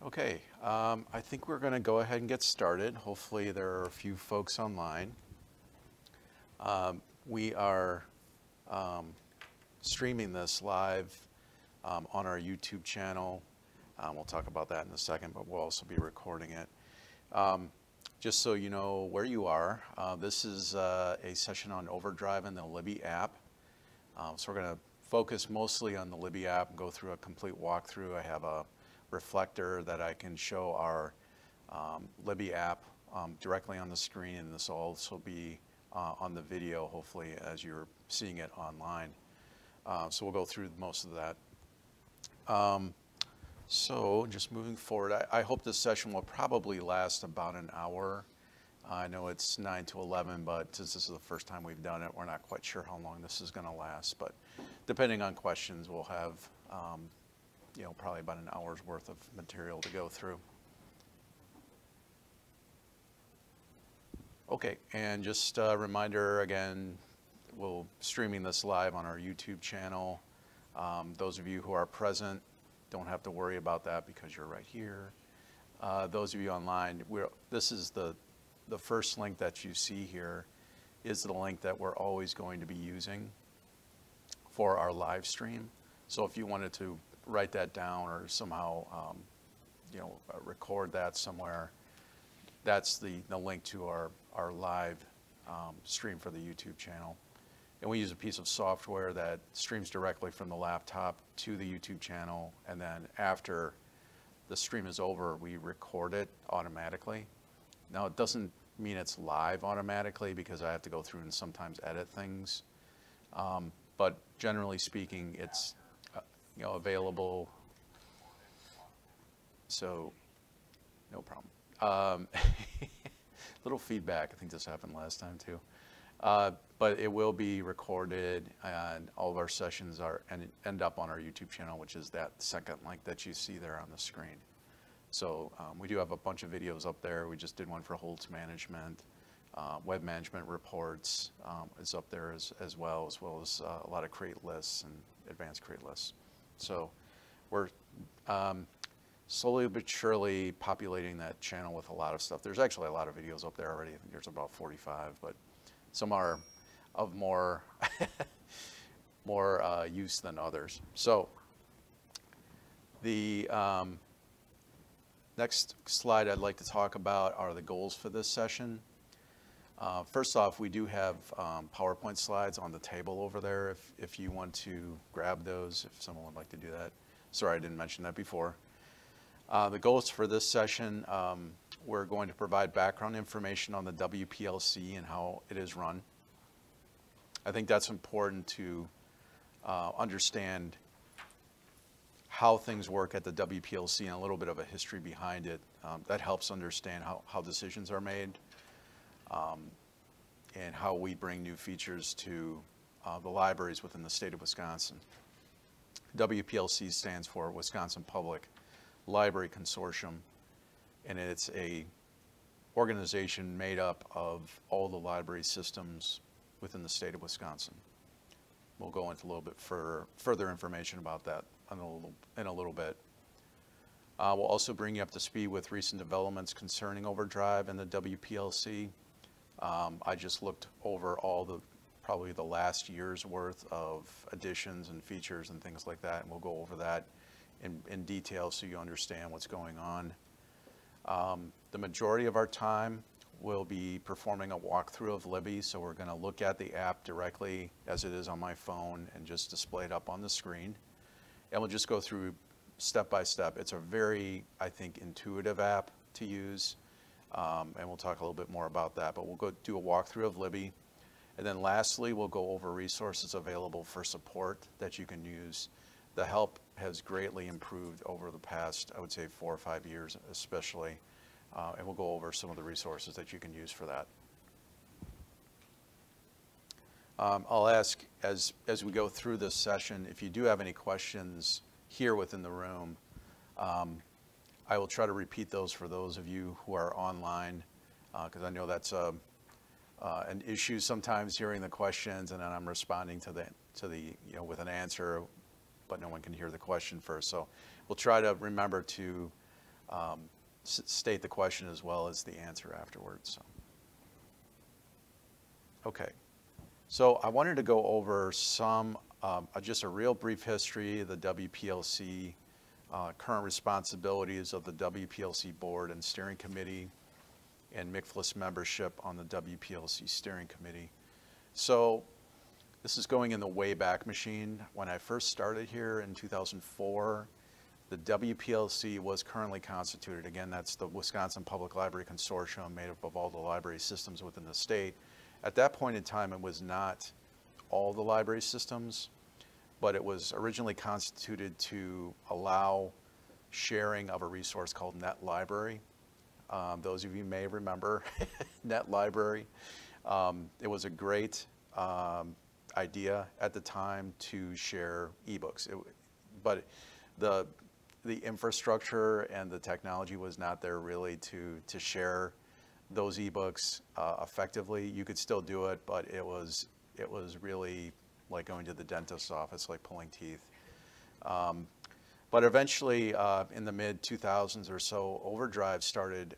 Okay, I think we're going to go ahead and get started. Hopefully there are a few folks online. We are streaming this live on our YouTube channel. We'll talk about that in a second, but we'll also be recording it. Just so you know where you are, this is a session on OverDrive and the Libby App. So we're going to focus mostly on the Libby App and go through a complete walkthrough. I have a reflector that I can show our Libby App directly on the screen, and this will also be on the video, hopefully, as you're seeing it online. So we'll go through most of that. So just moving forward, I hope this session will probably last about an hour. I know it's 9 to 11, but since this is the first time we've done it, we're not quite sure how long this is going to last. But depending on questions, we'll have probably about an hour's worth of material to go through. Okay, and just a reminder again, we'll streaming this live on our YouTube channel. Those of you who are present don't have to worry about that because you're right here. Those of you online, this is the first link that you see here is the link that we're always going to be using for our live stream. So if you wanted to write that down or somehow record that somewhere, that's the link to our live stream for the YouTube channel. And we use a piece of software that streams directly from the laptop to the YouTube channel, and then after the stream is over, we record it automatically. Now it doesn't mean it's live automatically because I have to go through and sometimes edit things, but generally speaking, it's available. So no problem. Little feedback. I think this happened last time too. But it will be recorded, and all of our sessions end up on our YouTube channel, which is that second link that you see there on the screen. So we do have a bunch of videos up there. We just did one for holds management, web management reports is up there as well as a lot of create lists and advanced create lists. So we're slowly but surely populating that channel with a lot of stuff. There's actually a lot of videos up there already. I think there's about 45, but some are of more use than others. So the next slide I'd like to talk about are the goals for this session. First off, we do have PowerPoint slides on the table over there if you want to grab those, if someone would like to do that. Sorry, I didn't mention that before. The goals for this session, we're going to provide background information on the WPLC and how it is run. I think that's important to understand how things work at the WPLC and a little bit of a history behind it. That helps understand how decisions are made and how we bring new features to the libraries within the state of Wisconsin. WPLC stands for Wisconsin Public Library Consortium, and it's a organization made up of all the library systems within the state of Wisconsin. We'll go into a little bit further information about that in a little bit. We'll also bring you up to speed with recent developments concerning OverDrive and the WPLC. I just looked over probably the last year's worth of additions and features and things like that, and we'll go over that in detail so you understand what's going on. The majority of our time will be performing a walkthrough of Libby, so we're going to look at the app directly as it is on my phone and just display it up on the screen. And we'll just go through step by step. It's a very, I think, intuitive app to use, and we'll talk a little bit more about that, but we'll go do a walkthrough of Libby. And then lastly, we'll go over resources available for support that you can use. The help has greatly improved over the past, I would say, 4 or 5 years especially, and we'll go over some of the resources that you can use for that. I'll ask, as we go through this session, if you do have any questions here within the room, I will try to repeat those for those of you who are online, because I know that's an issue sometimes hearing the questions and then I'm responding to the with an answer, but no one can hear the question first. So we'll try to remember to state the question as well as the answer afterwards. So. Okay, so I wanted to go over some, just a real brief history of the WPLC, current responsibilities of the WPLC board and steering committee, and MCFLS membership on the WPLC steering committee. So this is going in the Wayback Machine. When I first started here in 2004, the WPLC was currently constituted. Again, that's the Wisconsin Public Library Consortium made up of all the library systems within the state. At that point in time, it was not all the library systems, but it was originally constituted to allow sharing of a resource called Net Library. Those of you may remember Net Library. It was a great idea at the time to share ebooks, but the infrastructure and the technology was not there really to share those ebooks effectively. You could still do it, but it was really like going to the dentist's office, like pulling teeth. But eventually, in the mid-2000s or so, OverDrive started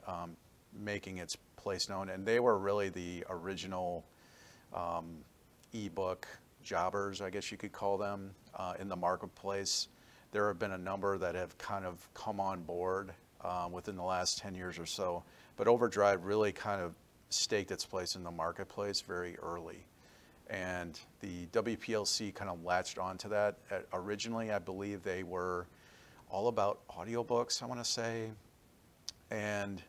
making its place known, and they were really the original ebook jobbers, I guess you could call them, in the marketplace. There have been a number that have kind of come on board within the last 10 years or so, but OverDrive really kind of staked its place in the marketplace very early. And the WPLC kind of latched onto that. Originally, I believe they were all about audiobooks, I want to say, and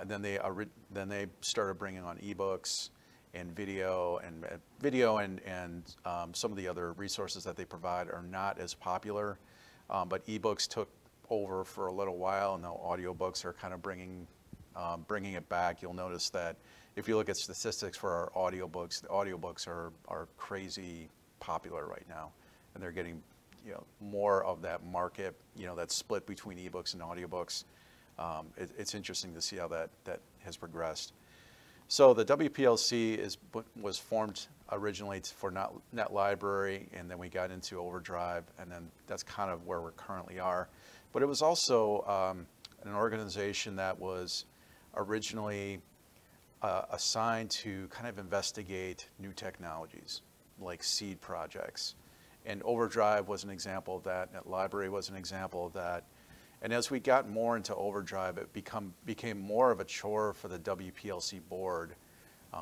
then they started bringing on ebooks and video, and some of the other resources that they provide are not as popular, but ebooks took over for a little while, and now audiobooks are kind of bringing it back. You'll notice that if you look at statistics for our audiobooks, the audiobooks are crazy popular right now, and they're getting more of that market, that split between ebooks and audiobooks. It's interesting to see how that has progressed. So the WPLC was formed originally for Net Library, and then we got into OverDrive, and then that's kind of where we currently are. But it was also an organization that was originally assigned to kind of investigate new technologies, like seed projects. And OverDrive was an example of that. Net Library was an example of that. And as we got more into OverDrive, it became more of a chore for the WPLC board.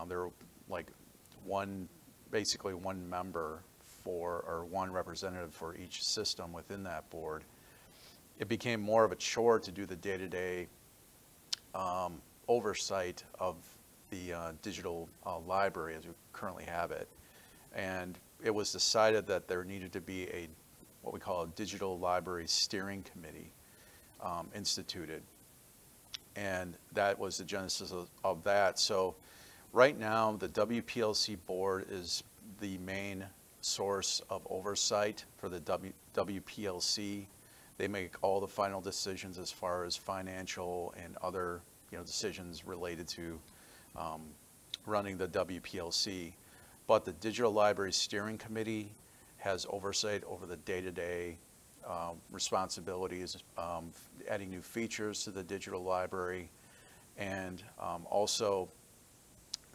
There were basically one member or one representative for each system within that board. It became more of a chore to do the day-to-day oversight of the digital library as we currently have it. And it was decided that there needed to be what we call a digital library steering committee instituted. And that was the genesis of that. So right now, the WPLC board is the main source of oversight for the WPLC. They make all the final decisions as far as financial and other decisions related to running the WPLC. But the Digital Library Steering Committee has oversight over the day-to-day responsibilities, adding new features to the digital library, and also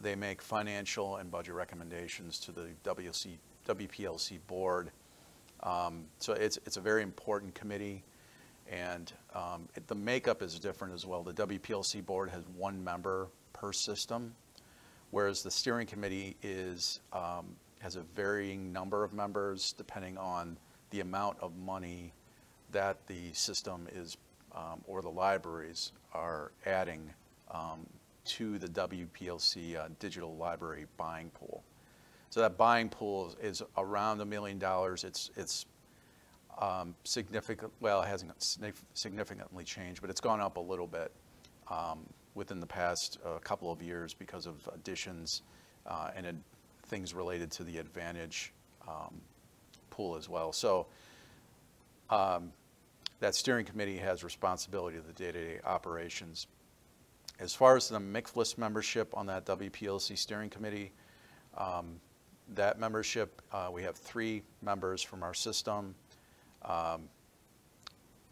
they make financial and budget recommendations to the WPLC board. So it's a very important committee, and the makeup is different as well. The WPLC board has one member per system, whereas the steering committee has a varying number of members depending on the amount of money that the system is or the libraries are adding to the WPLC digital library buying pool. So that buying pool is around $1 million. It's significant. Well, it hasn't significantly changed, but it's gone up a little bit within the past couple of years because of additions and things related to the Advantage pool as well. So that steering committee has responsibility of the day-to-day operations. As far as the MCFLS membership on that WPLC steering committee, that membership, we have 3 members from our system.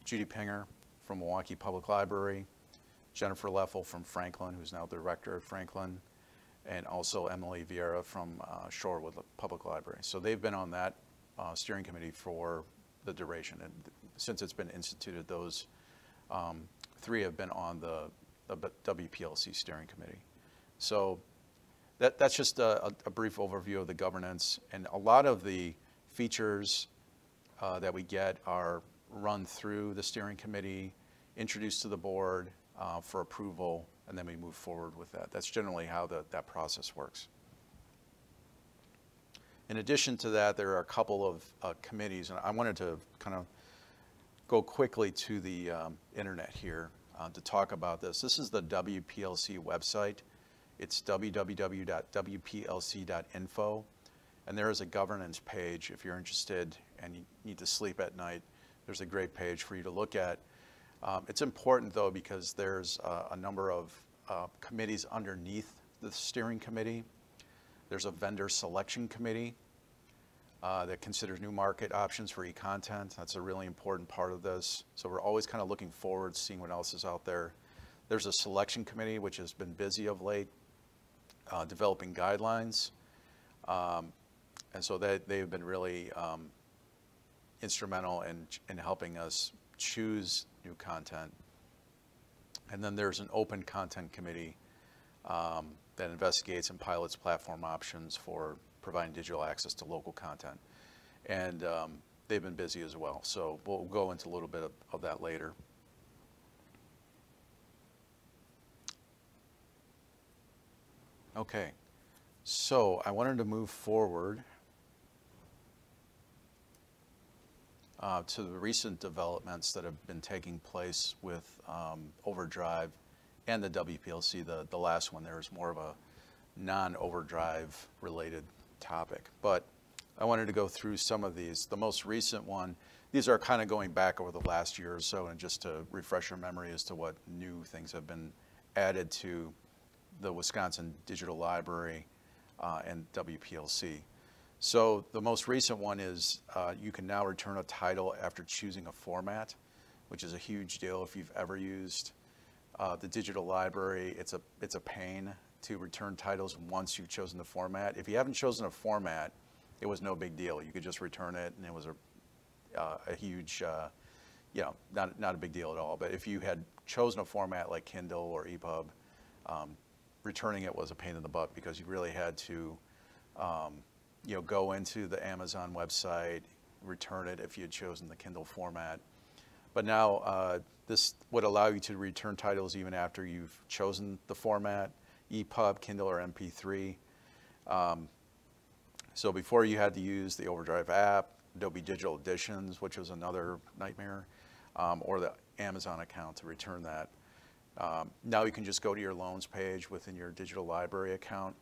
Judy Pinger from Milwaukee Public Library, Jennifer Leffel from Franklin, who's now the director at Franklin, and also Emily Vieira from Shorewood Public Library. So they've been on that steering committee for the duration. And since it's been instituted, those three have been on the WPLC steering committee. So that's just a brief overview of the governance. And a lot of the features that we get are run through the steering committee, introduced to the board for approval, and then we move forward with that. That's generally how that process works. In addition to that, there are a couple of committees, and I wanted to kind of go quickly to the internet here to talk about this. This is the WPLC website. It's www.wplc.info, and there is a governance page if you're interested and you need to sleep at night. There's a great page for you to look at. It's important, though, because there's a number of committees underneath the steering committee. There's a vendor selection committee that considers new market options for e-content. That's a really important part of this. So we're always kind of looking forward, seeing what else is out there. There's a selection committee, which has been busy of late, developing guidelines. And so they've been really instrumental in helping us choose new content. And then there's an open content committee that investigates and pilots platform options for providing digital access to local content. And they've been busy as well. So we'll go into a little bit of that later. Okay, so I wanted to move forward to the recent developments that have been taking place with OverDrive and the WPLC. The last one there is more of a non-OverDrive related topic, but I wanted to go through some of these. The most recent one, these are kind of going back over the last year or so, and just to refresh your memory as to what new things have been added to the Wisconsin Digital Library and WPLC. So the most recent one is you can now return a title after choosing a format, which is a huge deal if you've ever used the digital library. It's a pain to return titles once you've chosen the format. If you haven't chosen a format, it was no big deal. You could just return it, and it was a huge, not a big deal at all. But if you had chosen a format like Kindle or EPUB, returning it was a pain in the butt because you really had to go into the Amazon website, return it if you had chosen the Kindle format. But now this would allow you to return titles even after you've chosen the format, EPUB, Kindle, or MP3. So before you had to use the OverDrive app, Adobe Digital Editions, which was another nightmare, or the Amazon account to return that. Now you can just go to your loans page within your digital library account,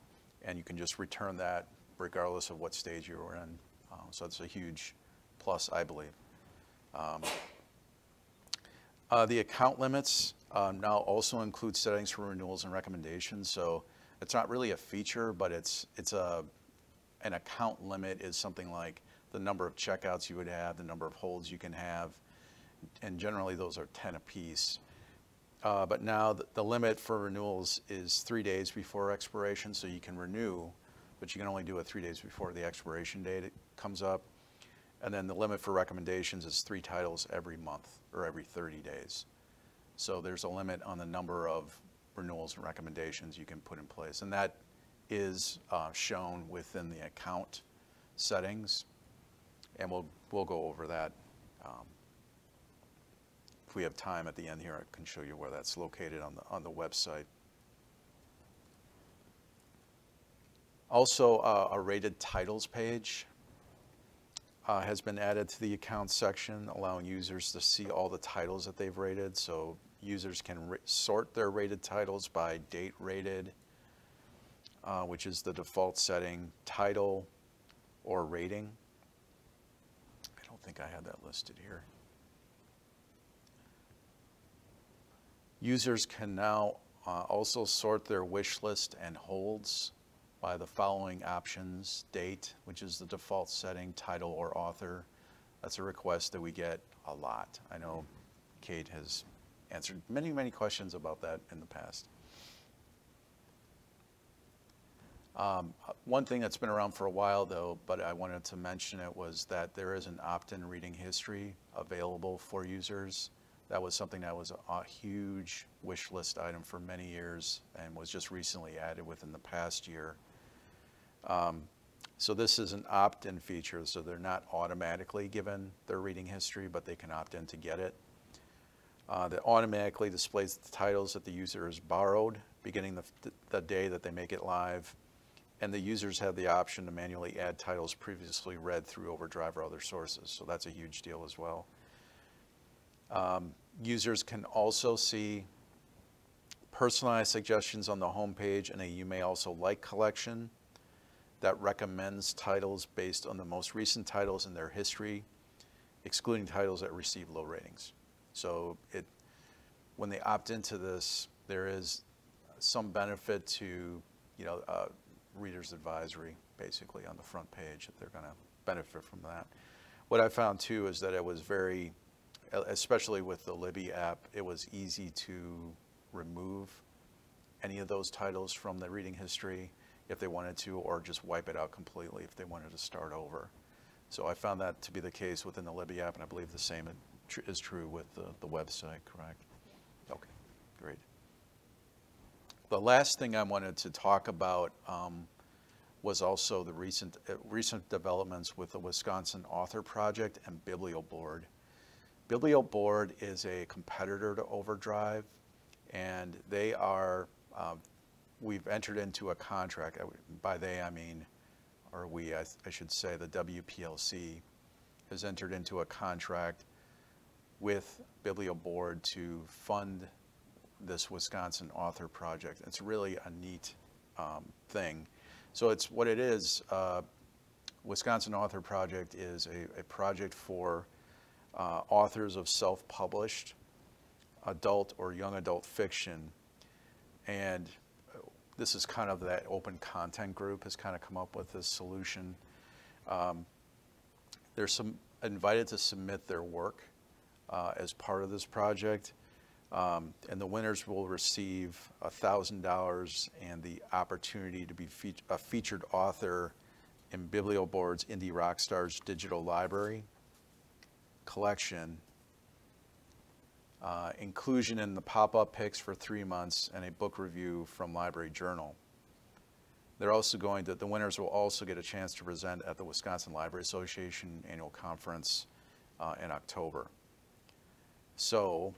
and you can just return that regardless of what stage you were in. So it's a huge plus, I believe. The account limits now also include settings for renewals and recommendations. So it's not really a feature, but an account limit is something like the number of checkouts you would have, the number of holds you can have, and generally those are 10 apiece. But now the limit for renewals is 3 days before expiration, so you can renew, but you can only do it 3 days before the expiration date comes up. And then the limit for recommendations is 3 titles every month or every 30 days. So there's a limit on the number of renewals and recommendations you can put in place. And that is shown within the account settings. And we'll go over that. If we have time at the end here, I can show you where that's located on the website. Also, a rated titles page has been added to the account section, allowing users to see all the titles that they've rated. So users can sort their rated titles by date rated, which is the default setting, title, or rating. I don't think I had that listed here. Users can now also sort their wish list and holds by the following options: date, which is the default setting, title or author. That's a request that we get a lot. I know Kate has answered many, many questions about that in the past. One thing that's been around for a while though, but I wanted to mention it, was that there is an opt-in reading history available for users. That was something that was a huge wish list item for many years and was just recently added within the past year. So this is an opt-in feature, so they're not automatically given their reading history, but they can opt in to get it. That automatically displays the titles that the user has borrowed, beginning the day that they make it live. And the users have the option to manually add titles previously read through OverDrive or other sources, so that's a huge deal as well. Users can also see personalized suggestions on the homepage and a You May Also Like collection that recommends titles based on the most recent titles in their history, excluding titles that receive low ratings. So when they opt into this, there is some benefit to, reader's advisory, basically, on the front page, that they're going to benefit from that. What I found too is that it was very, especially with the Libby app, it was easy to remove any of those titles from the reading history if they wanted to, or just wipe it out completely if they wanted to start over. So I found that to be the case within the Libby app, and I believe the same is true with the website, correct? Okay, great. The last thing I wanted to talk about was also the recent developments with the Wisconsin Author Project and BiblioBoard. BiblioBoard is a competitor to OverDrive, and they are, we've entered into a contract. By they, I mean, or we, I should say, the WPLC has entered into a contract with BiblioBoard to fund this Wisconsin Author Project. It's really a neat thing. So it's what it is. Wisconsin Author Project is a project for authors of self-published adult or young adult fiction, and this is kind of that open content group has kind of come up with this solution. They're invited to submit their work as part of this project. And the winners will receive $1,000 and the opportunity to be a featured author in BiblioBoard's Indie Rockstars digital library collection, inclusion in the pop-up picks for 3 months, and a book review from Library Journal. They're also the winners will also get a chance to present at the Wisconsin Library Association annual conference in October. So,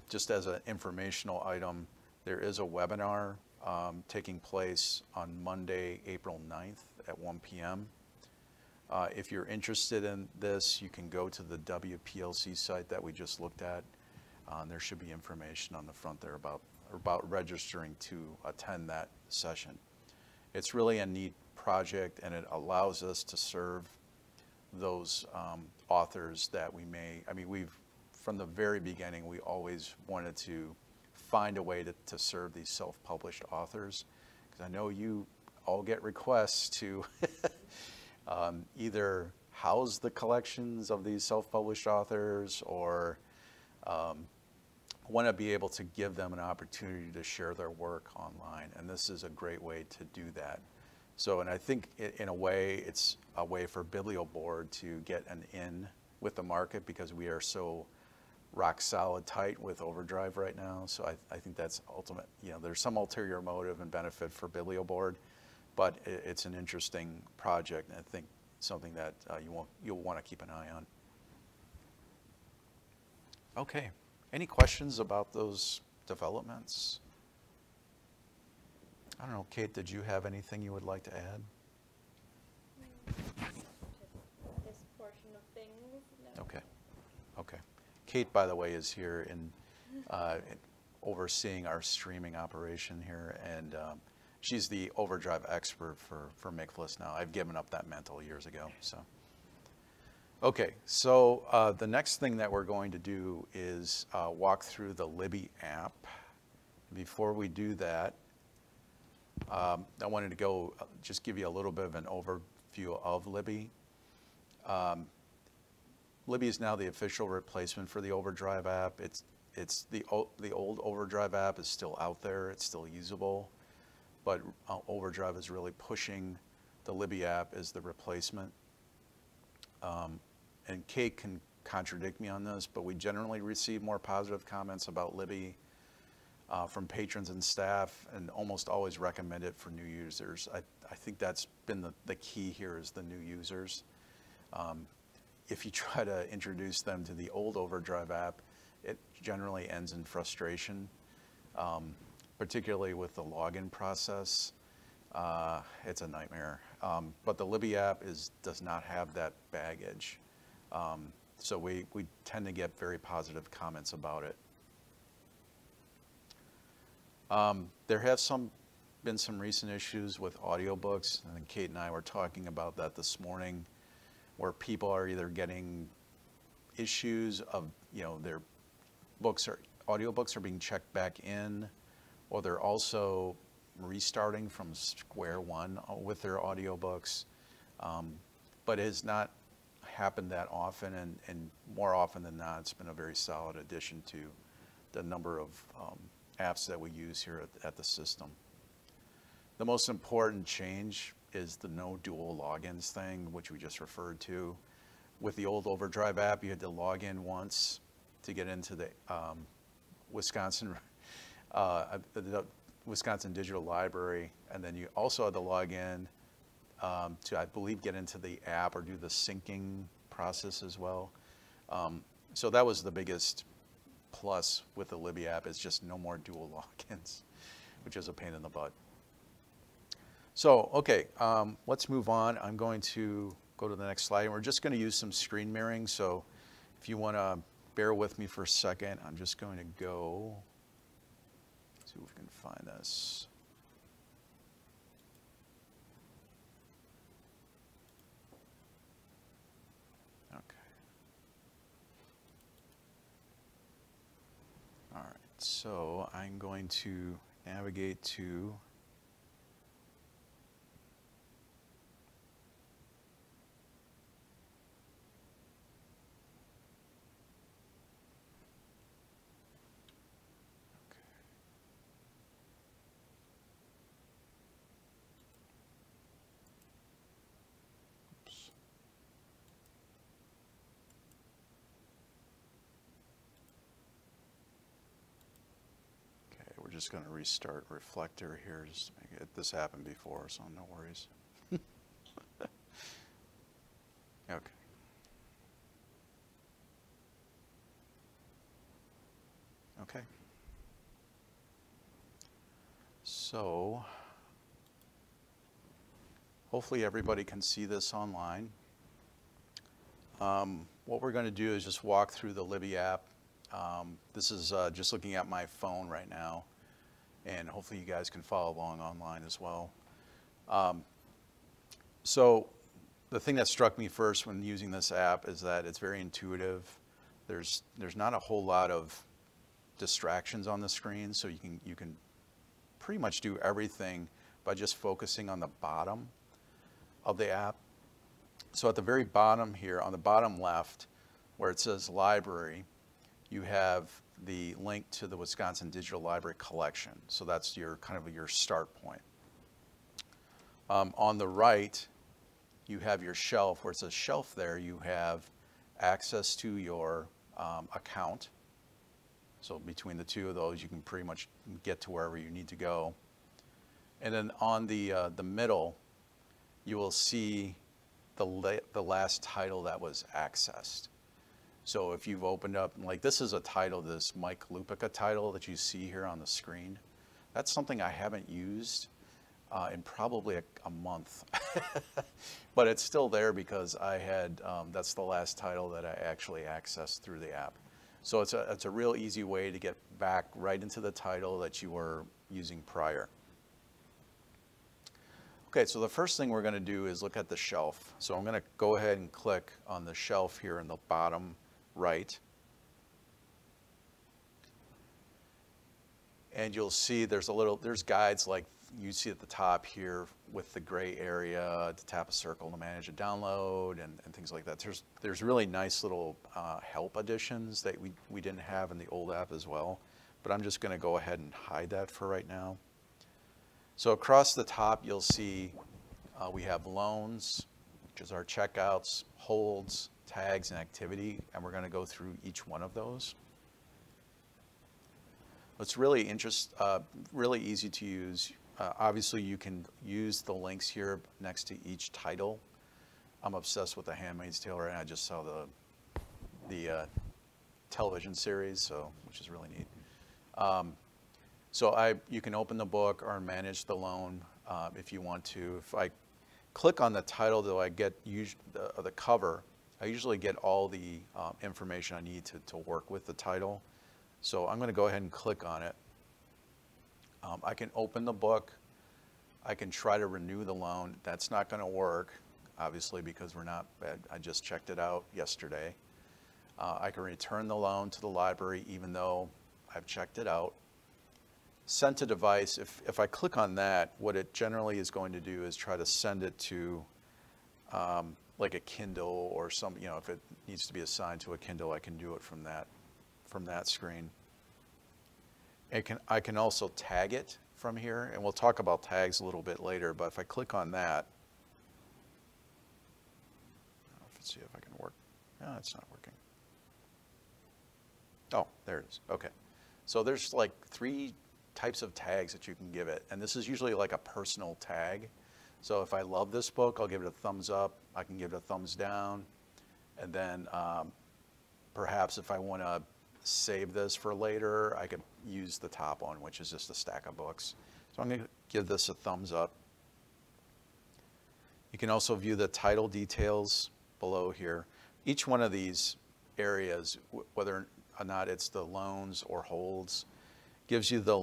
just as an informational item, there is a webinar taking place on Monday, April 9th at 1 p.m. If you're interested in this, you can go to the WPLC site that we just looked at. There should be information on the front there about registering to attend that session. It's really a neat project, and it allows us to serve those authors that from the very beginning, we always wanted to find a way to serve these self-published authors, because I know you all get requests to either house the collections of these self-published authors or want to be able to give them an opportunity to share their work online, and this is a great way to do that. So, and I think in a way, it's a way for BiblioBoard to get an in with the market, because we are so rock solid tight with OverDrive right now. So I think that's ultimate. There's some ulterior motive and benefit for BiblioBoard, but it's an interesting project, and I think something that you'll want to keep an eye on. Okay, any questions about those developments? I don't know, Kate, did you have anything you would like to add? This portion of things, no. Okay. Kate, by the way, is here in overseeing our streaming operation here, and she's the OverDrive expert for Makefless now. I've given up that mantle years ago. So, okay, so the next thing that we're going to do is walk through the Libby app. Before we do that, I wanted to just give you a little bit of an overview of Libby. Libby is now the official replacement for the OverDrive app. It's the old OverDrive app is still out there. It's still usable, but OverDrive is really pushing the Libby app as the replacement. And Kate can contradict me on this, but we generally receive more positive comments about Libby from patrons and staff, and almost always recommend it for new users. I think that's been the key here, is the new users. If you try to introduce them to the old OverDrive app, it generally ends in frustration, particularly with the login process. It's a nightmare. But the Libby app does not have that baggage. So we tend to get very positive comments about it. There have been some recent issues with audiobooks. I think Kate and I were talking about that this morning, where people are either getting issues of, their audiobooks are being checked back in, or they're also restarting from square one with their audiobooks. But it has not happened that often, and more often than not, it's been a very solid addition to the number of apps that we use here at the system. The most important change is the no dual logins thing, which we just referred to. With the old OverDrive app, you had to log in once to get into the Wisconsin Digital Library, and then you also had to log in to, I believe, get into the app or do the syncing process as well. So that was the biggest plus with the Libby app, is just no more dual logins, which is a pain in the butt. So, okay, let's move on. I'm going to go to the next slide, and we're just going to use some screen mirroring. So if you want to bear with me for a second, I'm just going to go, see if we can find this. Okay. All right, so I'm going to navigate to just going to restart Reflector here, just to make it. This happened before, so no worries. Okay. Okay. So hopefully everybody can see this online. What we're going to do is just walk through the Libby app. This is just looking at my phone right now, and hopefully you guys can follow along online as well. So the thing that struck me first when using this app is that it's very intuitive. There's not a whole lot of distractions on the screen, so you can pretty much do everything by just focusing on the bottom of the app. So at the very bottom here, on the bottom left, where it says Library, you have the link to the Wisconsin Digital Library collection. So that's your kind of your start point. On the right, you have your shelf. Where it says shelf there, you have access to your account. So between the two of those, you can pretty much get to wherever you need to go. And then on the middle, you will see the last title that was accessed. So if you've opened up, like this is a title, this Mike Lupica title that you see here on the screen. That's something I haven't used in probably a month. But it's still there because I had, that's the last title that I actually accessed through the app. So it's a real easy way to get back right into the title that you were using prior. Okay, so the first thing we're going to do is look at the shelf. So I'm going to go ahead and click on the shelf here in the bottom right. And you'll see there's guides like you see at the top here with the gray area to tap a circle to manage a download and things like that. There's really nice little help additions that we didn't have in the old app as well, but I'm just going to go ahead and hide that for right now. So across the top you'll see we have loans, which is our checkouts, holds, tags, and activity, and we're going to go through each one of those. It's really really easy to use. Obviously, you can use the links here next to each title. I'm obsessed with The Handmaid's Tale, and I just saw the television series, which is really neat. You can open the book or manage the loan if you want to. If I click on the title, though, I get the cover. I usually get all the information I need to work with the title. So I'm going to go ahead and click on it. I can open the book. I can try to renew the loan. That's not going to work, obviously, because I just checked it out yesterday. I can return the loan to the library even though I've checked it out. Send to device, if I click on that, what it generally is going to do is try to send it to like a Kindle or some, if it needs to be assigned to a Kindle, I can do it from that screen. I can also tag it from here, and we'll talk about tags a little bit later, but if I click on that, let's see if I can work. No, it's not working. Oh, there it is. Okay. So there's like 3 types of tags that you can give it, and this is usually like a personal tag. So if I love this book, I'll give it a thumbs up. I can give it a thumbs down, and then perhaps if I want to save this for later, I could use the top one, which is just a stack of books. So I'm going to give this a thumbs up. You can also view the title details below here. Each one of these areas, whether or not it's the loans or holds, gives you the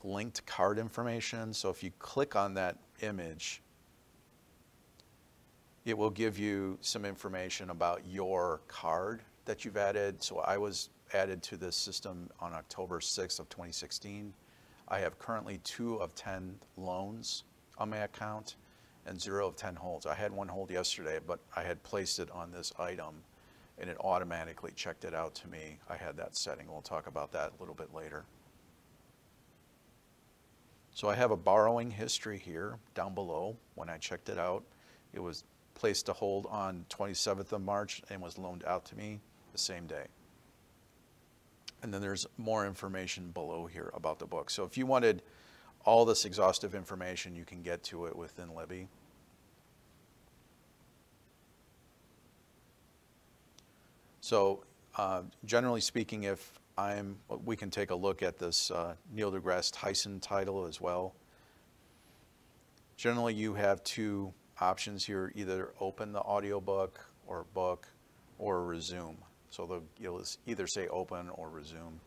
linked card information. So if you click on that image, it will give you some information about your card that you've added. So I was added to this system on October 6th of 2016. I have currently 2 of 10 loans on my account and 0 of 10 holds. I had 1 hold yesterday, but I had placed it on this item and it automatically checked it out to me. I had that setting. We'll talk about that a little bit later. So I have a borrowing history here down below. When I checked it out, it was placed to hold on 27th of March and was loaned out to me the same day. And then there's more information below here about the book. So if you wanted all this exhaustive information, you can get to it within Libby. So generally speaking, we can take a look at this Neil deGrasse Tyson title as well. Generally, you have 2 options here: either open the audiobook or book, or resume. So you'll either say open or resume.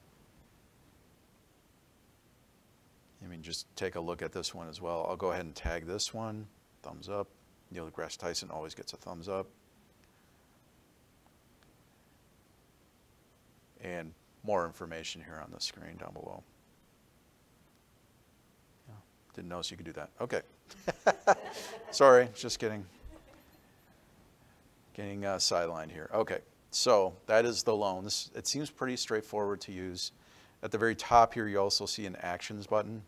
I mean, just take a look at this one as well. I'll go ahead and tag this one, thumbs up. Neil deGrasse Tyson always gets a thumbs up. And more information here on the screen down below. Yeah, didn't notice you could do that. Okay. Sorry, just getting sidelined here. Okay. So that is the loans. It seems pretty straightforward to use. At the very top here, you also see an actions button.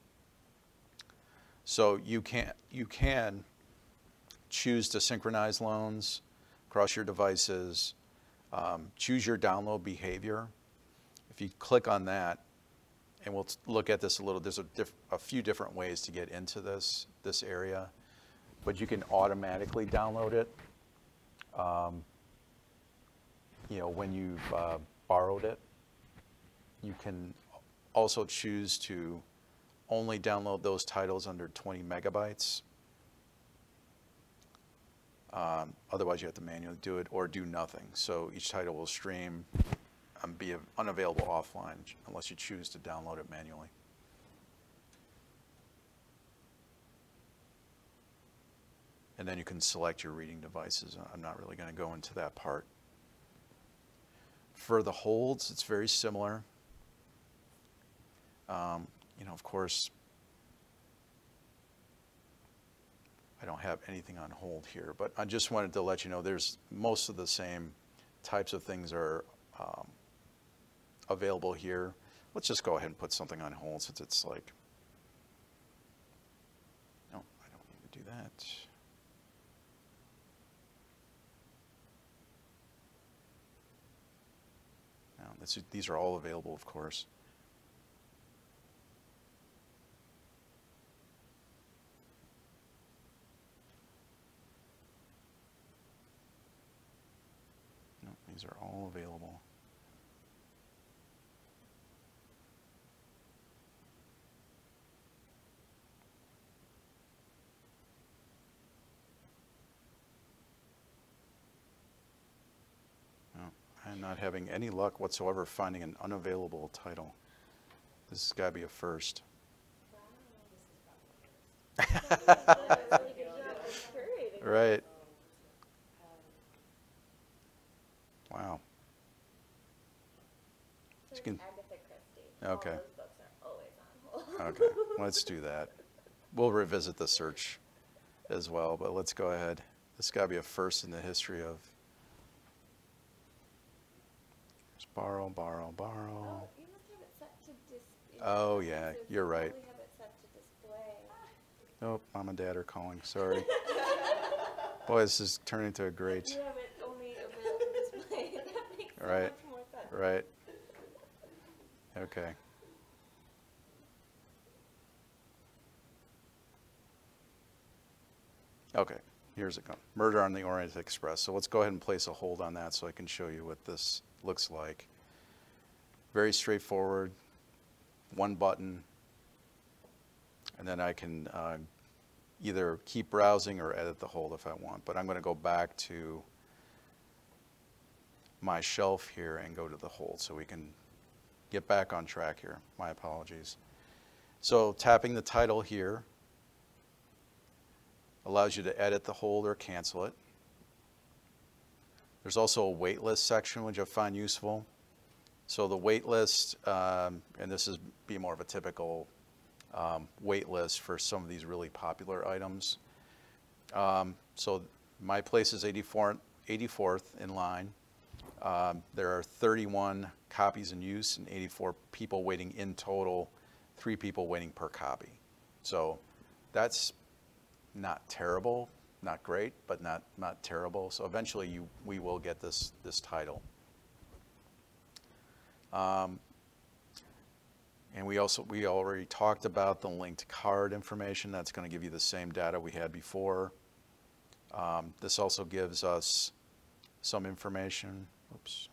So you can choose to synchronize loans across your devices, choose your download behavior. If you click on that, and we'll look at this a little, there's a few different ways to get into this area, but you can automatically download it. When you've borrowed it. You can also choose to only download those titles under 20 megabytes. Otherwise, you have to manually do it or do nothing. So each title will stream and be unavailable offline unless you choose to download it manually. And then you can select your reading devices. I'm not really going to go into that part. For the holds, it's very similar. Of course, I don't have anything on hold here, but I just wanted to let you know there's most of the same types of things are available here. Let's just go ahead and put something on hold since it's like, no, I don't need to do that. Now, these are all available, of course. No, these are all available. I'm not having any luck whatsoever finding an unavailable title. This has got to be a first. Right. Wow. It's can- Agatha Christie. Okay. All those books are always on hold. Okay, let's do that. We'll revisit the search as well, but let's go ahead. This has got to be a first in the history of. Just borrow, borrow, borrow. Oh, you must have it set to display. Oh, yeah, you're right. You have it set to display. Nope, Mom and Dad are calling. Sorry. Boy, this is turning into a great. You have it only available to display. That makes so Right. much more sense. Right. Okay. Okay, here's it going. Murder on the Orient Express. So let's go ahead and place a hold on that so I can show you what this looks like. Very straightforward. One button. And then I can either keep browsing or edit the hold if I want. But I'm going to go back to my shelf here and go to the hold so we can get back on track here. My apologies. So tapping the title here allows you to edit the hold or cancel it. There's also a wait list section which I find useful. So the wait list, and this is be more of a typical wait list for some of these really popular items. So my place is 84th in line. There are 31 copies in use and 84 people waiting in total, 3 people waiting per copy. So that's not terrible, not great, but not terrible. So eventually we will get this title. And we already talked about the linked card information. That's going to give you the same data we had before. This also gives us some information. Oops.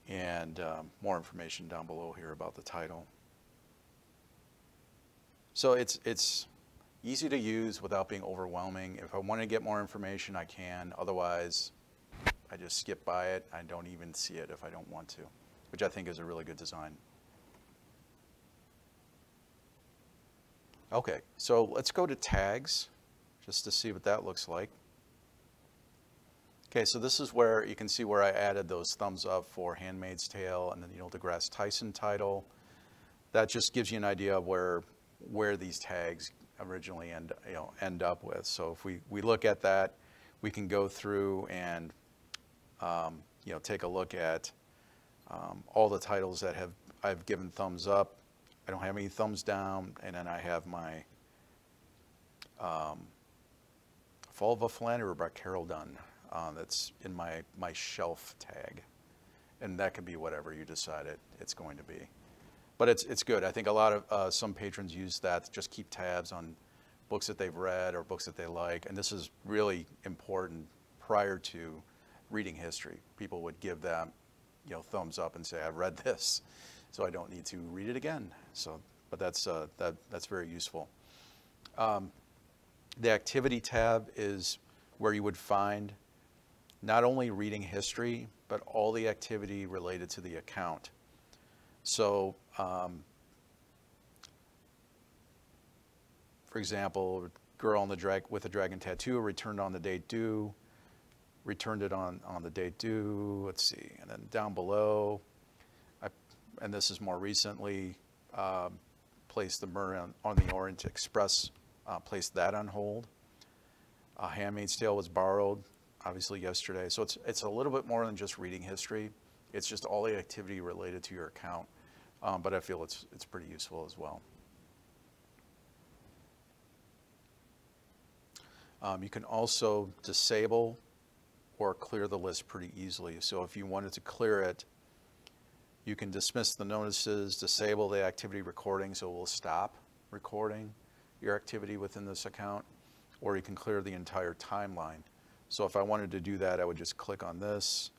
And more information down below here about the title. So it's easy to use without being overwhelming. If I want to get more information, I can. Otherwise, I just skip by it. I don't even see it if I don't want to, which I think is a really good design. Okay, so let's go to tags just to see what that looks like. Okay, so this is where you can see where I added those thumbs up for Handmaid's Tale and the Neil deGrasse Tyson title. That just gives you an idea of where these tags originally end up with. So if we look at that, we can go through and take a look at all the titles that I've given thumbs up. I don't have any thumbs down, and then I have my Fall of a Philanderer by Carol Dunn. That's in my shelf tag, and that can be whatever you decide it's going to be. But it's good. I think a lot of some patrons use that to just keep tabs on books that they've read or books that they like, and this is really important prior to reading history. People would give them thumbs up and say, I've read this, so I don't need to read it again. So, but that's very useful. The activity tab is where you would find not only reading history, but all the activity related to the account. So, for example, girl on with a dragon tattoo returned on the date due, returned it on the date due. Let's see, and then down below, and this is more recently, placed the Murray on the Orient Express, placed that on hold. Handmaid's Tale was borrowed, obviously yesterday. So it's a little bit more than just reading history. It's just all the activity related to your account, but I feel it's pretty useful as well. You can also disable or clear the list pretty easily. So if you wanted to clear it, you can dismiss the notices, disable the activity recording, so it will stop recording your activity within this account, or you can clear the entire timeline. So if I wanted to do that, I would just click on this,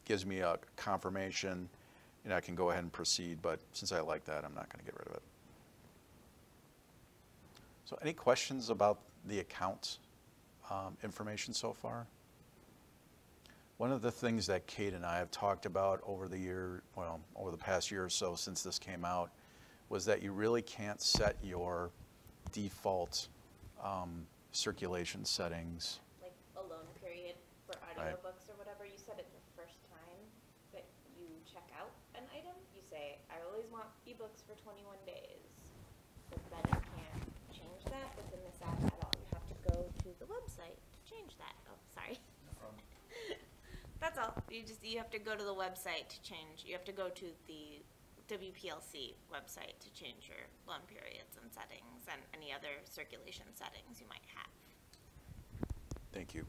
gives me a confirmation, and I can go ahead and proceed, but since I like that, I'm not going to get rid of it. So any questions about the account information so far? One of the things that Kate and I have talked about over the past year or so since this came out, was that you really can't set your default circulation settings. Like a loan period for audiobooks or whatever, you set it the first time that you check out an item. You say, I always want ebooks for 21 days. But then you can't change that within this app at all. You have to go to the website to change that. Oh, sorry. That's all. You have to go to the website to change. You have to go to the WPLC website to change your loan periods and settings and any other circulation settings you might have. Thank you.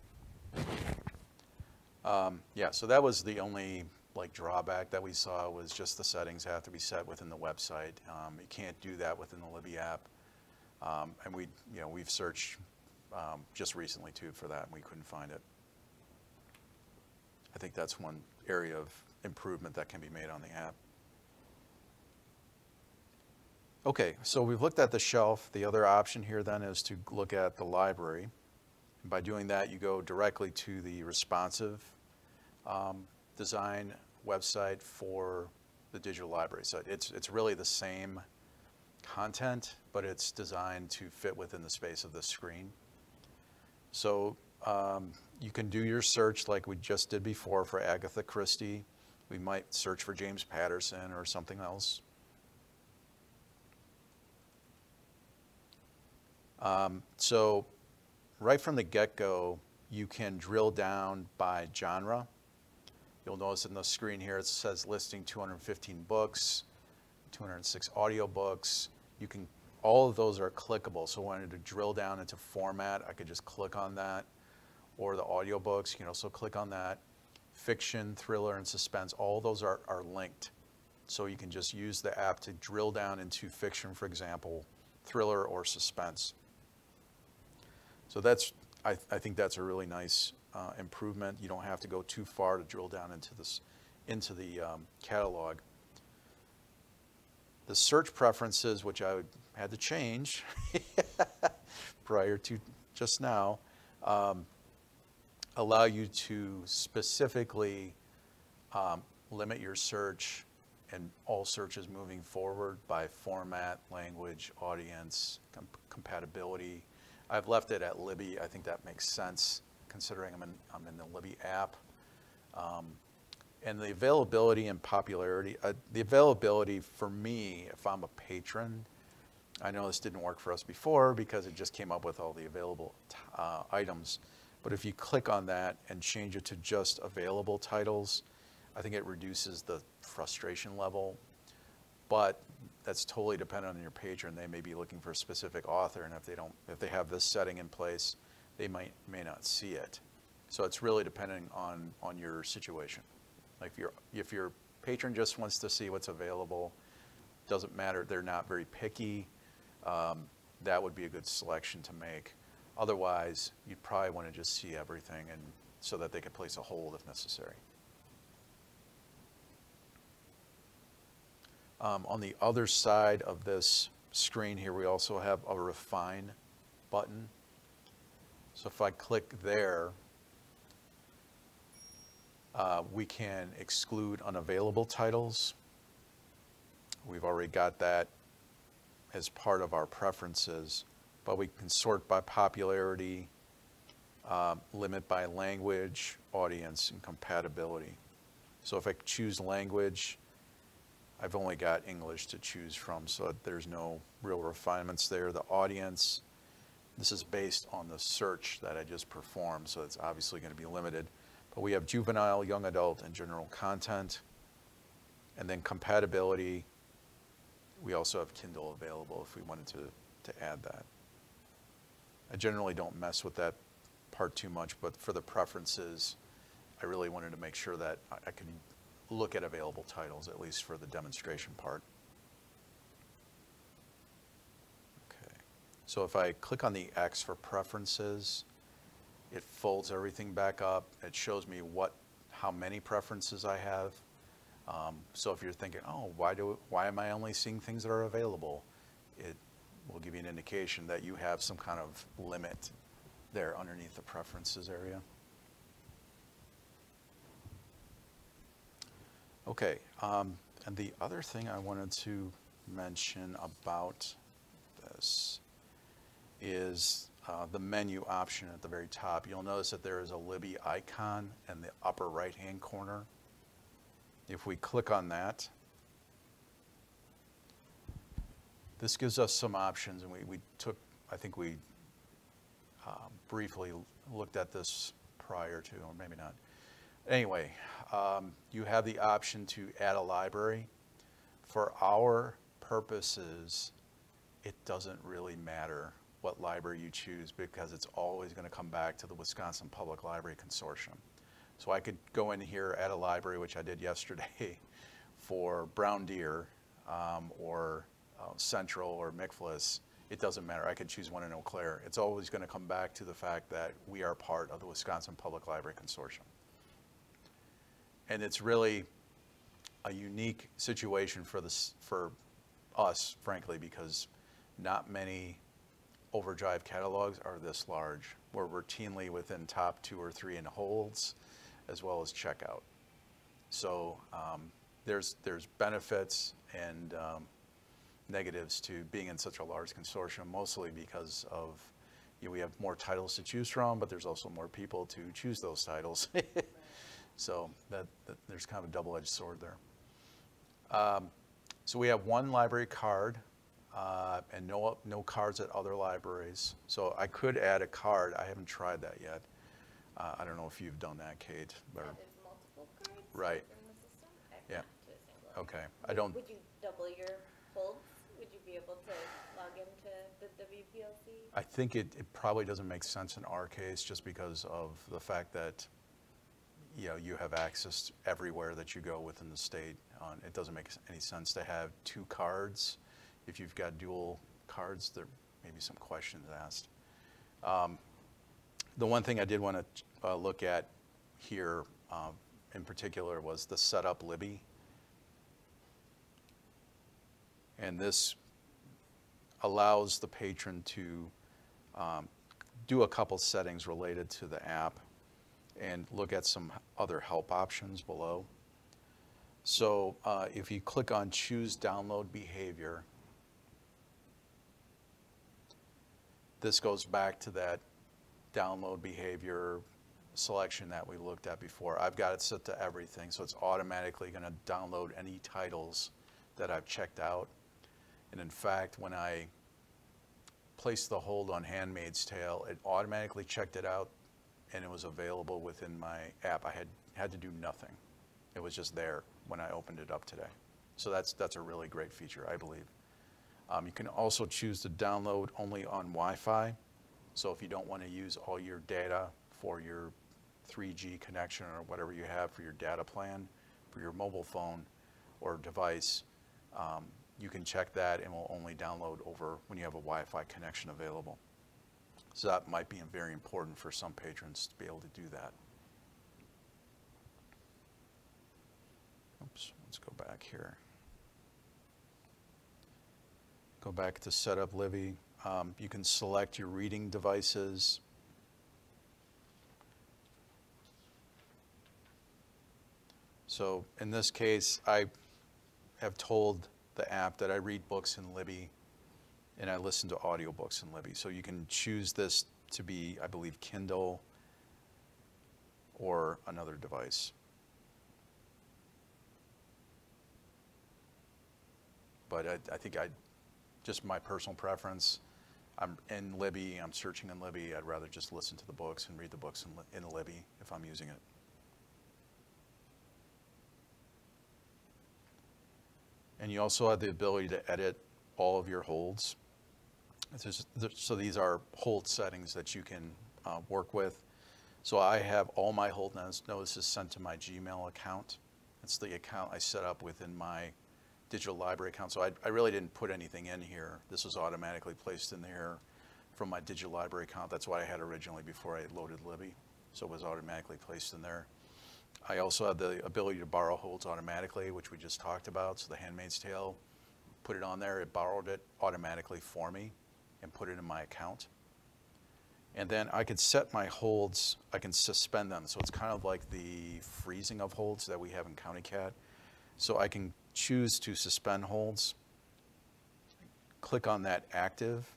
Yeah, so that was the only drawback that we saw, was just the settings have to be set within the website. You can't do that within the Libby app. And we've searched just recently too for that, and we couldn't find it. I think that's one area of improvement that can be made on the app. Okay, so we've looked at the shelf. The other option here then is to look at the library. And by doing that, you go directly to the responsive design website for the digital library. So it's really the same content, but it's designed to fit within the space of the screen. So you can do your search like we just did before for Agatha Christie. We might search for James Patterson or something else. So right from the get-go, you can drill down by genre. You'll notice in the screen here it says listing 215 books, 206 audiobooks. All of those are clickable. So when I wanted to drill down into format, I could just click on that. Or the audiobooks, you can also click on that. Fiction, thriller, and suspense, all those are linked. So you can just use the app to drill down into fiction, for example, thriller or suspense. So I think that's a really nice improvement. You don't have to go too far to drill down into the catalog. The search preferences, which I had to change prior to just now, allow you to specifically limit your search and all searches moving forward by format, language, audience, compatibility. I've left it at Libby. I think that makes sense considering I'm in the Libby app. And the availability and popularity, the availability for me, if I'm a patron, I know this didn't work for us before because it just came up with all the available items. But if you click on that and change it to just available titles, I think it reduces the frustration level. But that's totally dependent on your patron. They may be looking for a specific author, and if they have this setting in place, they may not see it. So it's really dependent on your situation. Like if your patron just wants to see what's available, doesn't matter, they're not very picky, that would be a good selection to make. Otherwise, you'd probably want to just see everything, and so that they could place a hold if necessary. On the other side of this screen here, we also have a refine button. So if I click there, we can exclude unavailable titles. We've already got that as part of our preferences, but we can sort by popularity, limit by language, audience, and compatibility. So if I choose language, I've only got English to choose from, so there's no real refinements there. The audience, this is based on the search that I just performed, so it's obviously going to be limited. But we have juvenile, young adult, and general content. And then compatibility, we also have Kindle available if we wanted to add that. I generally don't mess with that part too much, but for the preferences, I really wanted to make sure that I could look at available titles, at least for the demonstration part. Okay, so if I click on the X for preferences, it folds everything back up. It shows me how many preferences I have. So if you're thinking, oh, why am I only seeing things that are available? It will give you an indication that you have some kind of limit there underneath the preferences area. Okay, and the other thing I wanted to mention about this is the menu option at the very top. You'll notice that there is a Libby icon in the upper right-hand corner. If we click on that, this gives us some options, and I think we briefly looked at this prior to, or maybe not. Anyway, you have the option to add a library. For our purposes, it doesn't really matter what library you choose because it's always going to come back to the Wisconsin Public Library Consortium. So I could go in here, add a library, which I did yesterday, for Brown Deer or Central or McFliss. It doesn't matter. I could choose one in Eau Claire. It's always going to come back to the fact that we are part of the Wisconsin Public Library Consortium. And it's really a unique situation for us, frankly, because not many OverDrive catalogs are this large. We're routinely within top 2 or 3 in holds, as well as checkout. So there's benefits and negatives to being in such a large consortium, mostly because of we have more titles to choose from, but there's also more people to choose those titles. So that there's kind of a double-edged sword there. So we have one library card and no cards at other libraries. So I could add a card. I haven't tried that yet. I don't know if you've done that, Kate. There's multiple cards right. in the system? Yeah. Not to a single. Okay. Would you double your holds? Would you be able to log into the WPLC? I think it probably doesn't make sense in our case just because of the fact that you have access everywhere that you go within the state. It doesn't make any sense to have 2 cards. If you've got dual cards, there may be some questions asked. The one thing I did want to look at here in particular was the setup Libby. And this allows the patron to do a couple settings related to the app and look at some other help options below. So if you click on Choose Download Behavior, this goes back to that download behavior selection that we looked at before. I've got it set to everything, so it's automatically going to download any titles that I've checked out. And in fact, when I placed the hold on Handmaid's Tale, it automatically checked it out and it was available within my app. I had to do nothing. It was just there when I opened it up today. So that's a really great feature, I believe. You can also choose to download only on Wi-Fi. So if you don't want to use all your data for your 3G connection or whatever you have for your data plan for your mobile phone or device, you can check that and will only download over when you have a Wi-Fi connection available. So that might be very important for some patrons to be able to do that. Oops, let's go back here. Go back to Setup Libby. You can select your reading devices. So in this case, I have told the app that I read books in Libby and I listen to audiobooks in Libby. So you can choose this to be, I believe, Kindle or another device. but I think just my personal preference, I'm in Libby, I'm searching in Libby, I'd rather just listen to the books and read the books in Libby if I'm using it. And you also have the ability to edit all of your holds. So these are hold settings that you can work with. So I have all my hold notices sent to my Gmail account. It's the account I set up within my digital library account. So I really didn't put anything in here. This was automatically placed in there from my digital library account. That's what I had originally before I loaded Libby. So it was automatically placed in there. I also have the ability to borrow holds automatically, which we just talked about. So the Handmaid's Tale, put it on there, it borrowed it automatically for me and put it in my account. And then I could set my holds, I can suspend them. So it's kind of like the freezing of holds that we have in County Cat. So I can choose to suspend holds, click on that active,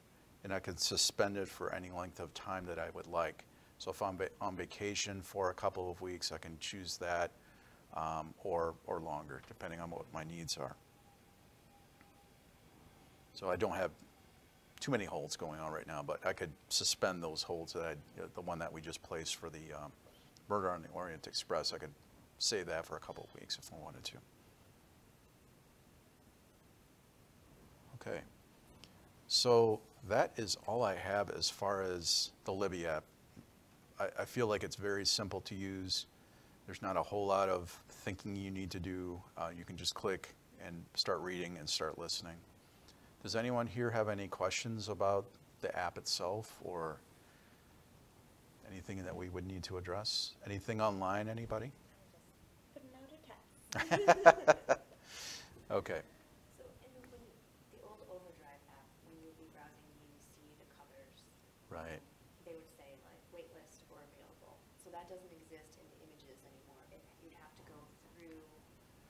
and I can suspend it for any length of time that I would like. So if I'm on vacation for a couple of weeks, I can choose that or longer, depending on what my needs are. So I don't have too many holds going on right now, but I could suspend those holds that the one that we just placed for the Murder on the Orient Express. I could save that for a couple of weeks if I wanted to. Okay, so that is all I have as far as the Libby app. I feel like it's very simple to use. There's not a whole lot of thinking you need to do. You can just click and start reading and start listening. Does anyone here have any questions about the app itself or anything that we would need to address? Anything online, anybody? Putting out a test. Okay. So in the old OverDrive app, when you would be browsing and you see the covers, Right. they would say like waitlist or available. So that doesn't exist in the images anymore. You'd have to go through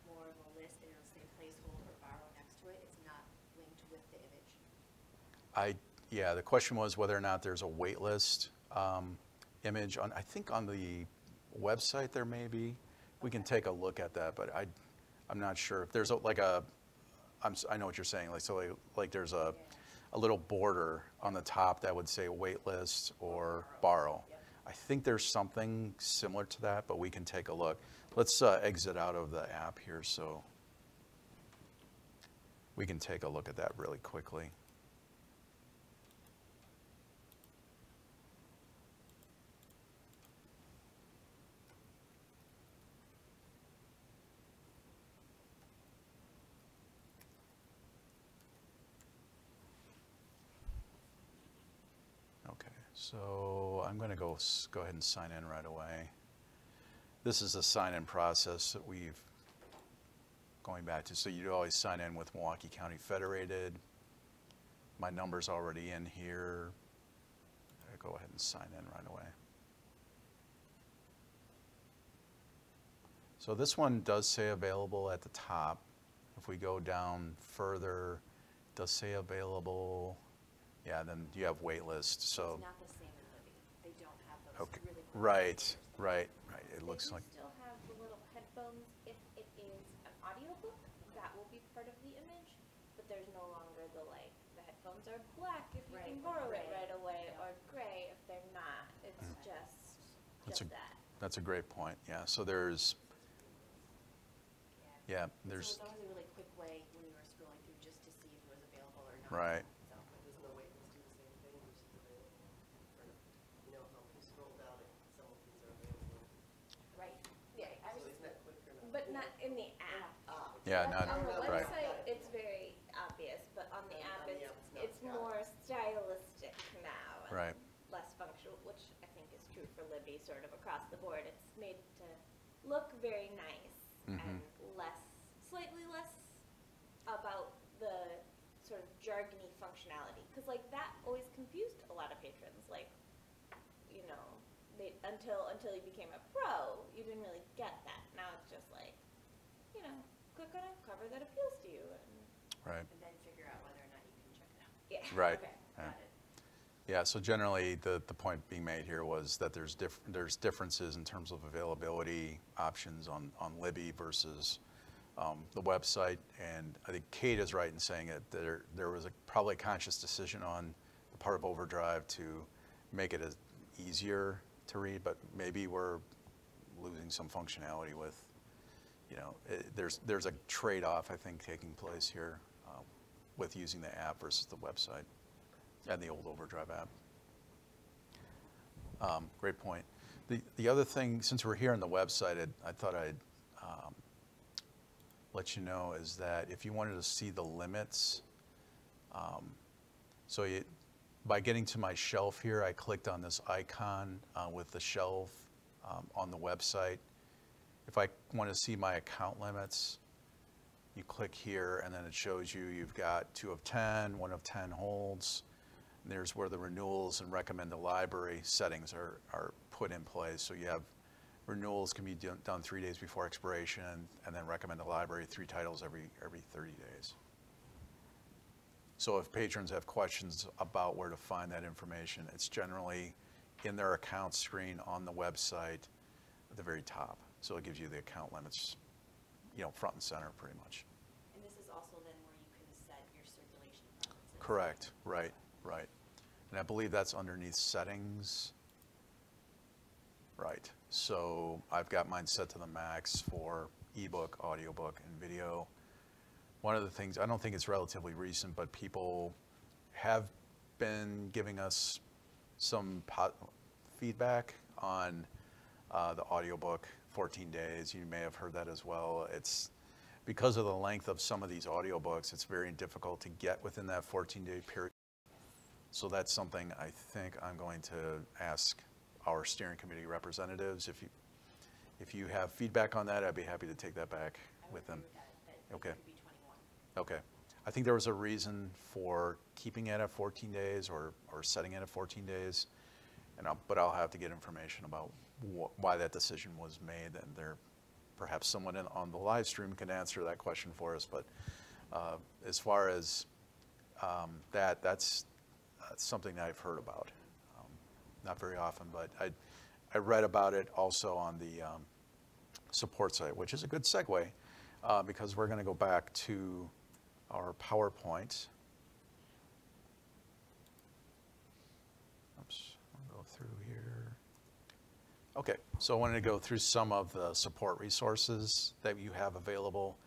more of a list and it'll say placeholder or borrow next to it. It's not linked with the image. Yeah, the question was whether or not there's a wait list image on, I think on the website there may be. We can take a look at that, but I'm not sure if there's I know what you're saying, like there's a little border on the top that would say wait list or borrow. Yep. I think there's something similar to that, but we can take a look. Let's exit out of the app here so we can take a look at that really quickly. Okay, so I'm going to go ahead and sign in right away. This is a sign-in process that we've going back to. So you'd always sign in with Milwaukee County Federated. My number's already in here. I go ahead and sign in right away. So this one does say available at the top. If we go down further, it does say available. Yeah, then you have wait list. So It's not the same in Libby. They don't have those okay, really cool right. It They looks do like still have the little headphones. If it is an audiobook, that will be part of the image, but there's no longer the headphones are black if you Right, can or borrow it gray. right away, Yeah. or gray if they're not. It's That's just a- that. that's a great point. Yeah. So there's Yeah. yeah there's So it was always a really quick way when you were scrolling through just to see if it was available or not. right. So. Doesn't the wait list do the same thing, which is available? Or, you know, how when you scroll down, some of these are available. Right. Yeah, I So was, isn't that quicker? but not in the app. Yeah, That's- not on the right. website, it's very obvious, but on the app, On the app, it's not. more stylistic now. and Right. Less functional, which I think is true for Libby sort of across the board. It's made to look very nice and slightly less about the sort of jargony functionality. Because that always confused a lot of patrons. Until you became a pro, you didn't really get that. Now it's just click on a cover that appeals to you. Right. And then figure out whether or not you can check it out. Yeah. Right. Okay, Yeah. got it. Yeah, so generally the point being made here was that there's differences in terms of availability options on Libby versus the website, and I think Kate is right in saying it. There was probably a conscious decision on the part of OverDrive to make it easier to read, but maybe we're losing some functionality with, there's a trade-off, I think, taking place here with using the app versus the website and the old OverDrive app. Great point. The other thing, since we're here on the website, I thought I'd let you know is that if you wanted to see the limits, by getting to my shelf here, I clicked on this icon with the shelf on the website. If I want to see my account limits, you click here and then it shows you've got 2 of 10, 1 of 10 holds. And there's where the renewals and recommend the library settings are put in place. So you have renewals can be done 3 days before expiration, and then recommend the library 3 titles every 30 days. So if patrons have questions about where to find that information, it's generally in their account screen on the website at the very top. So it gives you the account limits, front and center pretty much. And this is also then where you can set your circulation preferences. Correct, right. And I believe that's underneath settings. Right, so I've got mine set to the max for ebook, audiobook, and video. One of the things, I don't think it's relatively recent, but people have been giving us some feedback on the audiobook, 14 days. You may have heard that as well. It's because of the length of some of these audiobooks, it's very difficult to get within that 14-day period. So that's something I think I'm going to ask our steering committee representatives. If you have feedback on that, I'd be happy to take that back with them. Okay. It could be 21. Okay. I think there was a reason for keeping it at 14 days or setting it at 14 days, but I'll have to get information about why that decision was made, and perhaps someone on the live stream can answer that question for us. But as far as that's something that I've heard about. Not very often, but I read about it also on the support site, which is a good segue because we're going to go back to our PowerPoint. Oops, I'll go through here. Okay, so I wanted to go through some of the support resources that you have available.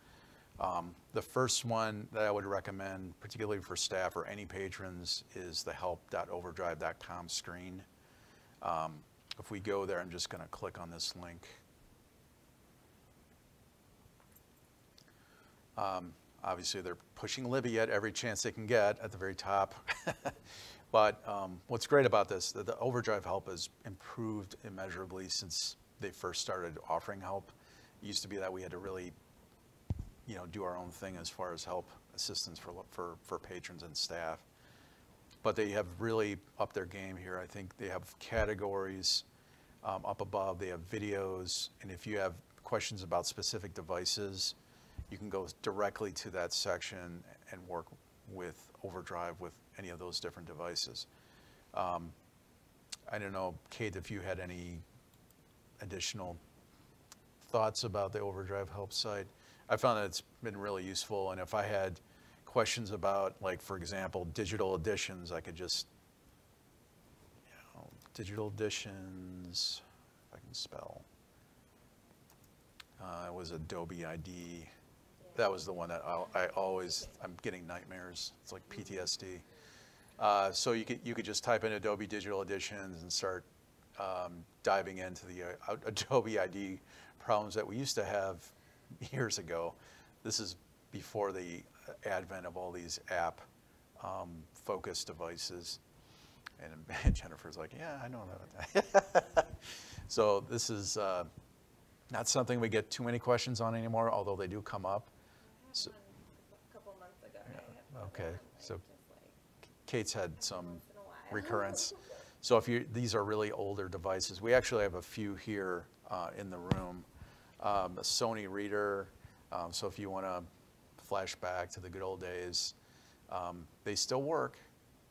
The first one that I would recommend, particularly for staff or any patrons, is the help.overdrive.com screen. If we go there, I'm just going to click on this link. Obviously, they're pushing Libby at every chance they can get at the very top. But what's great about this, the OverDrive help has improved immeasurably since they first started offering help. It used to be that we had to really do our own thing as far as help assistance for patrons and staff. But they have really upped their game here. I think they have categories up above. They have videos. And if you have questions about specific devices, you can go directly to that section and work with OverDrive with any of those different devices. I don't know, Kate, if you had any additional thoughts about the OverDrive help site. I found that it's been really useful, and if I had questions about, like, for example, digital editions, I could just, digital editions, if I can spell. It was Adobe ID. Yeah. That was the one that I'm getting nightmares. It's like PTSD. So you could just type in Adobe Digital Editions and start diving into the Adobe ID problems that we used to have years ago. This is before the advent of all these app focused devices. And Jennifer's like, yeah, I know that. So this is not something we get too many questions on anymore, although they do come up. So, a couple months ago. Yeah, okay, so Kate's had some recurrence. So these are really older devices. We actually have a few here in the room. A Sony reader, so if you want to flash back to the good old days, they still work,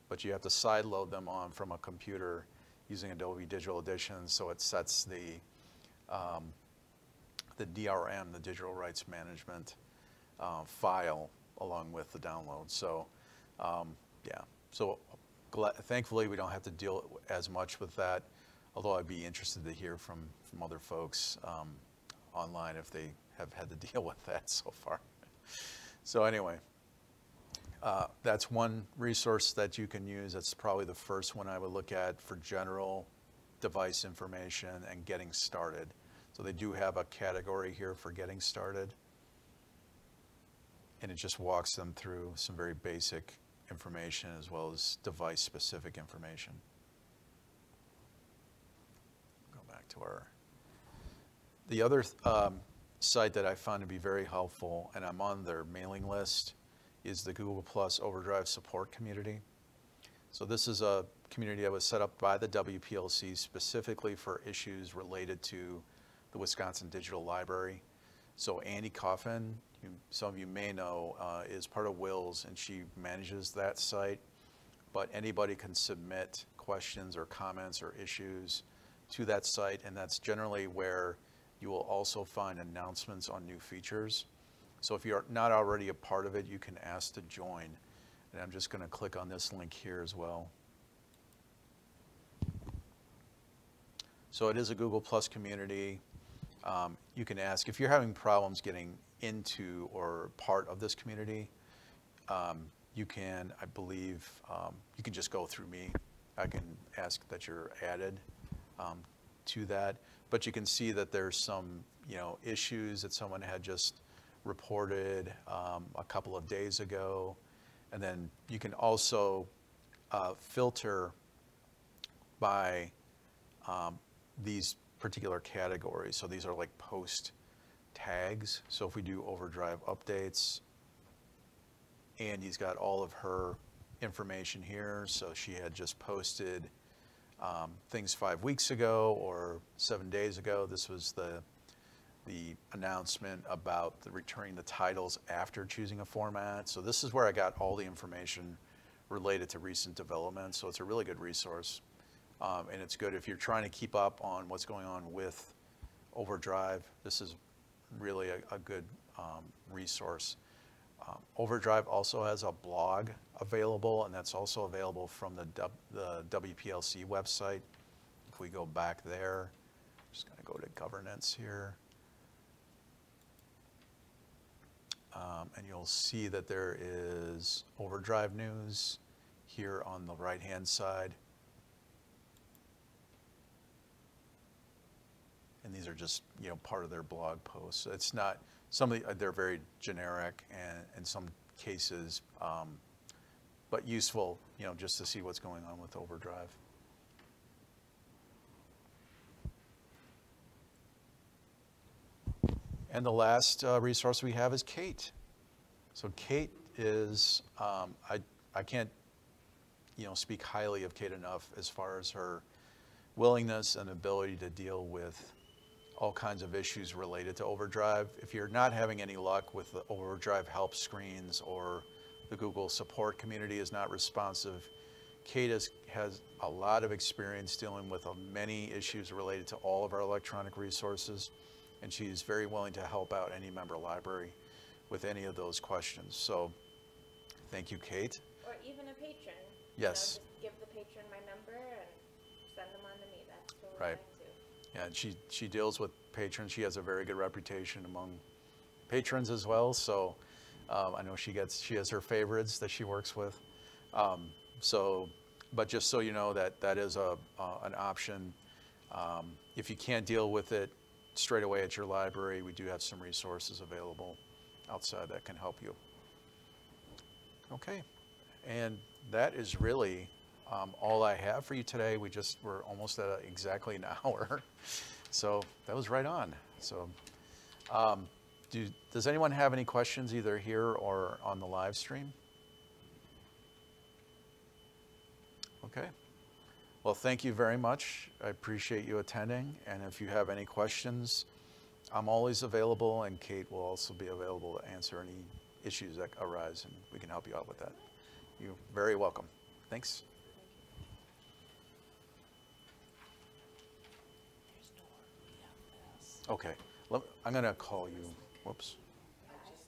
but you have to side load them on from a computer using Adobe Digital Edition, so it sets the DRM, the digital rights management, file along with the download. So, yeah. So thankfully, we don't have to deal as much with that, although I'd be interested to hear from other folks online if they have had to deal with that so far. So anyway, that's one resource that you can use. That's probably the first one I would look at for general device information and getting started. So they do have a category here for getting started, and it just walks them through some very basic information as well as device specific information. Go back to the other site that I found to be very helpful, and I'm on their mailing list, is the Google Plus OverDrive support community. So this is a community that was set up by the WPLC specifically for issues related to the Wisconsin Digital Library. So Andy Coffin, some of you may know, is part of Will's, and she manages that site. But anybody can submit questions or comments or issues to that site, and that's generally where you will also find announcements on new features. So if you're not already a part of it, you can ask to join. And I'm just going to click on this link here as well. So it is a Google Plus community. You can ask if you're having problems getting into or part of this community. You can, I believe, you can just go through me. I can ask that you're added to that. But you can see that there's some, issues that someone had just reported a couple of days ago. And then you can also filter by these particular categories. So these are like post tags. So if we do OverDrive updates, Andy's got all of her information here. So she had just posted things 5 weeks ago or 7 days ago. This was the announcement about returning the titles after choosing a format. So this is where I got all the information related to recent developments. So it's a really good resource. And it's good if you're trying to keep up on what's going on with OverDrive. This is really a good resource. OverDrive also has a blog available, and that's also available from the WPLC website. If we go back there, just going to go to governance here. And you'll see that there is OverDrive news here on the right-hand side. And these are just, part of their blog posts. It's not, they're very generic and in some cases, but useful, just to see what's going on with OverDrive. And the last resource we have is Kate. So Kate is, I can't, speak highly of Kate enough as far as her willingness and ability to deal with all kinds of issues related to OverDrive. If you're not having any luck with the OverDrive help screens or the Google support community is not responsive, Kate has a lot of experience dealing with many issues related to all of our electronic resources, and she's very willing to help out any member library with any of those questions. So thank you, Kate. Or even a patron. Yes. Just give the patron my number and send them on to me. That's totally Right. fine too. Yeah, and she deals with patrons. She has a very good reputation among patrons as well. So I know she has her favorites that she works with. But just so you know that is an option. If you can't deal with it straight away at your library, we do have some resources available outside that can help you. Okay, and that is really all I have for you today. We're almost at exactly an hour, so that was right on. So does anyone have any questions either here or on the live stream? Okay. Well, thank you very much. I appreciate you attending, and if you have any questions, I'm always available, and Kate will also be available to answer any issues that arise, and we can help you out with that. You're very welcome. Thanks. Okay, I'm going to call you. Whoops. I just,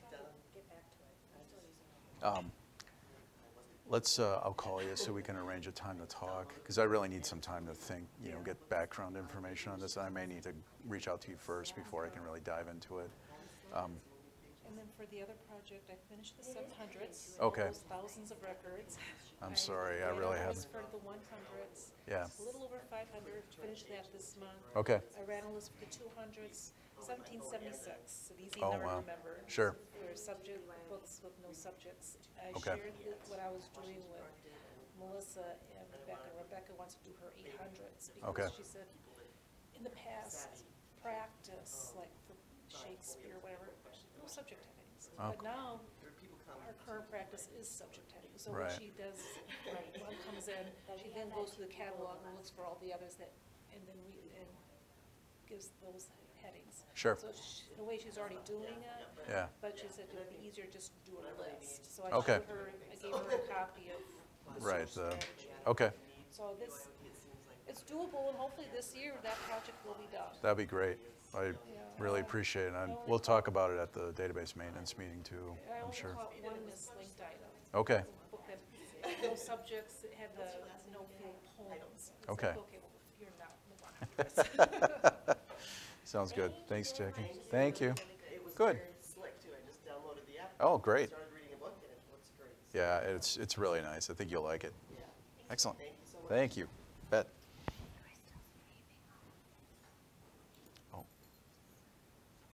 I'll call you so we can arrange a time to talk, because I really need some time to think, get background information on this. I may need to reach out to you first before I can really dive into it. And then for the other project, I finished the 700s. Okay. Those thousands of records. I'm sorry, I really ran a haven't. list for the 100s. Yeah. A little over 500, finished that this month. Okay. I ran a list for the 200s, 1776, an easy Oh, number wow. to remember. Sure. For subject books with no subjects. I Okay. shared what I was doing with Melissa and Rebecca. Rebecca wants to do her 800s Okay. because she said in the past, practice, like for Shakespeare, whatever, no subject headings. Oh. But now, our current practice is subject heading. So Right. what she does, one comes in, she then goes through the catalog and looks for all the others that, and then and gives those headings. Sure. So in a way, she's already doing it. Yeah. But she said it would be easier just to do a list. So I Okay. showed her, I gave her a copy of the Right. source strategy. Okay. So it's doable, and hopefully this year that project will be done. That'd be great. I really appreciate it. And we'll talk about it at the database maintenance meeting too, I I'm only sure. caught one mislinked item. Okay. Book that no subjects, it had the no field poems. It's Okay. like, okay, well, you're not, move on. Sounds good. Thanks, Jackie. Thank you. It was Good. very slick too. I just downloaded the app. Oh, great. Started reading a book and it looks great. Yeah, it's really nice. I think you'll like it. Yeah. Excellent. Thank you so much. Thank you. Bet.